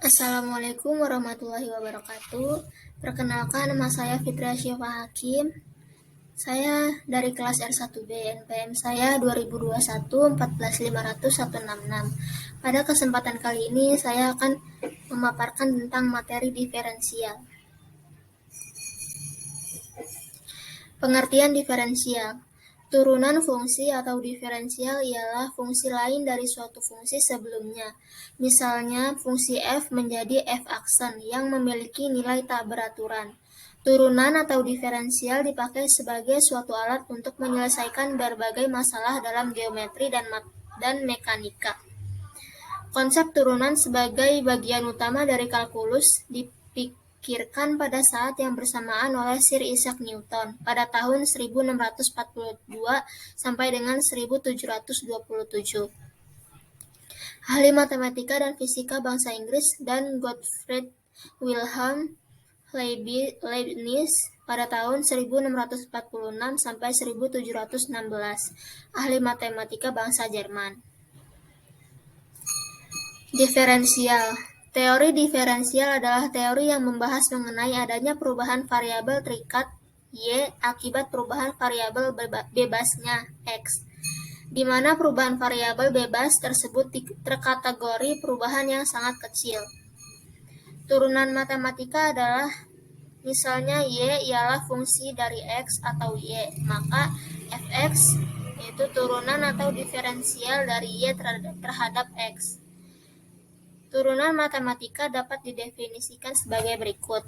Assalamualaikum warahmatullahi wabarakatuh. Perkenalkan, nama saya Fitria Syifa Hakim. Saya dari kelas R1B, NPM saya 2021 14500 Pada kesempatan kali ini saya akan memaparkan tentang materi diferensial. Pengertian diferensial. Turunan fungsi atau diferensial ialah fungsi lain dari suatu fungsi sebelumnya. Misalnya, fungsi f menjadi f aksen yang memiliki nilai tak beraturan. Turunan atau diferensial dipakai sebagai suatu alat untuk menyelesaikan berbagai masalah dalam geometri dan mekanika. Konsep turunan sebagai bagian utama dari kalkulus dipikirkan pada saat yang bersamaan oleh Sir Isaac Newton pada tahun 1642 sampai dengan 1727. Ahli matematika dan fisika bangsa Inggris dan Gottfried Wilhelm Leibniz pada tahun 1646 sampai 1716. Ahli matematika bangsa Jerman. Diferensial. Teori diferensial adalah teori yang membahas mengenai adanya perubahan variabel terikat Y akibat perubahan variabel bebasnya X, di mana perubahan variabel bebas tersebut terkategori perubahan yang sangat kecil. Turunan matematika adalah misalnya Y ialah fungsi dari X atau Y, maka Fx yaitu turunan atau diferensial dari Y terhadap X. Turunan matematika dapat didefinisikan sebagai berikut.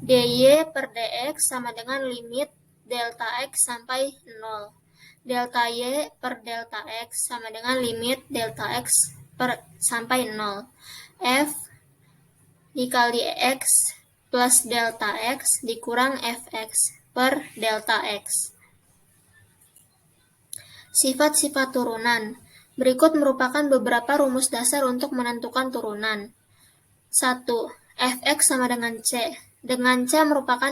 dy per dx sama dengan limit delta x sampai 0. Delta y per delta x sama dengan limit delta x sampai 0. F dikali x plus delta x dikurang fx per delta x. Sifat-sifat turunan. Berikut merupakan beberapa rumus dasar untuk menentukan turunan. 1. Fx sama dengan C. Dengan C merupakan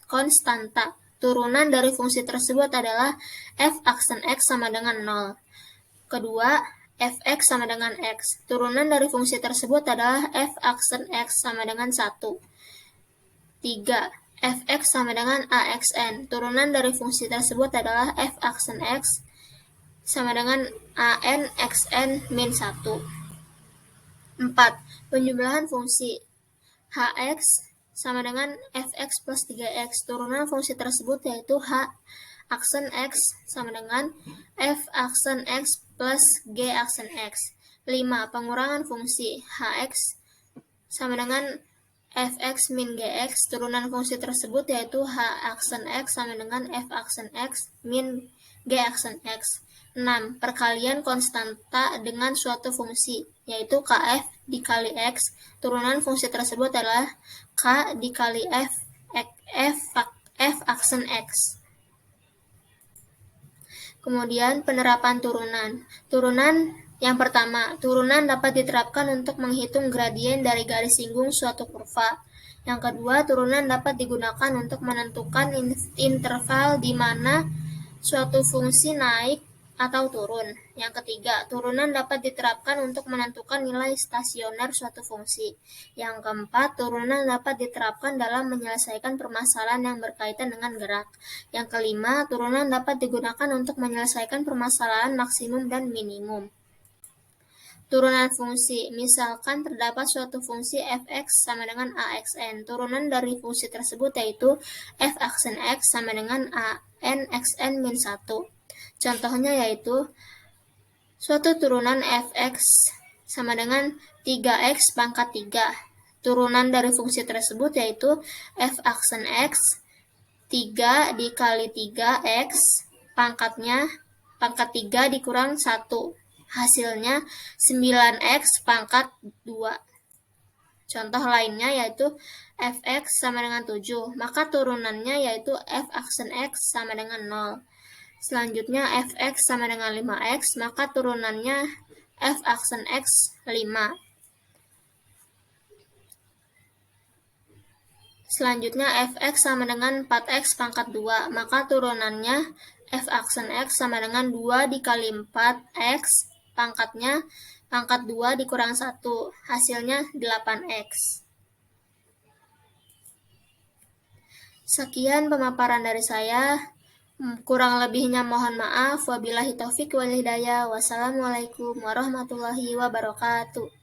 konstanta. Turunan dari fungsi tersebut adalah f aksen x sama dengan 0. Kedua, fx sama dengan x. Turunan dari fungsi tersebut adalah f aksen x sama dengan 1. 3. Fx sama dengan axn. Turunan dari fungsi tersebut adalah f aksen x sama dengan an xn min 1. 4. Penjumlahan fungsi. Hx sama dengan fx plus 3x. Turunan fungsi tersebut yaitu h aksen x sama dengan f aksen x plus g aksen x. 5. Pengurangan fungsi. Hx sama dengan fx min gx. Turunan fungsi tersebut yaitu h aksen x sama dengan f aksen x min g aksen x. 6. Perkalian konstanta dengan suatu fungsi, yaitu kf dikali x. Turunan fungsi tersebut adalah k dikali f aksen x. Kemudian penerapan turunan. Turunan yang pertama, turunan dapat diterapkan untuk menghitung gradien dari garis singgung suatu kurva. Yang kedua, turunan dapat digunakan untuk menentukan interval di mana suatu fungsi naik atau turun. Yang ketiga, turunan dapat diterapkan untuk menentukan nilai stasioner suatu fungsi. Yang keempat, turunan dapat diterapkan dalam menyelesaikan permasalahan yang berkaitan dengan gerak. Yang kelima, turunan dapat digunakan untuk menyelesaikan permasalahan maksimum dan minimum. Turunan fungsi. Misalkan terdapat suatu fungsi fx sama dengan axn. Turunan dari fungsi tersebut yaitu f aksen x sama dengan an xn min 1. Contohnya yaitu suatu turunan fx sama dengan 3x pangkat 3. Turunan dari fungsi tersebut yaitu f aksen x 3 dikali 3x pangkat 3 dikurang 1. Hasilnya 9x pangkat 2. Contoh lainnya yaitu fx sama dengan 7, maka turunannya yaitu f aksen x sama dengan 0. Selanjutnya fx sama dengan 5x, maka turunannya f aksen x 5. Selanjutnya fx sama dengan 4x pangkat 2, maka turunannya f aksen x sama dengan 2 dikali 4x pangkat 2 dikurang 1. hasilnya 8X. Sekian pemaparan dari saya. Kurang lebihnya mohon maaf. Wabillahi taufik wal hidayah. Wassalamualaikum warahmatullahi wabarakatuh.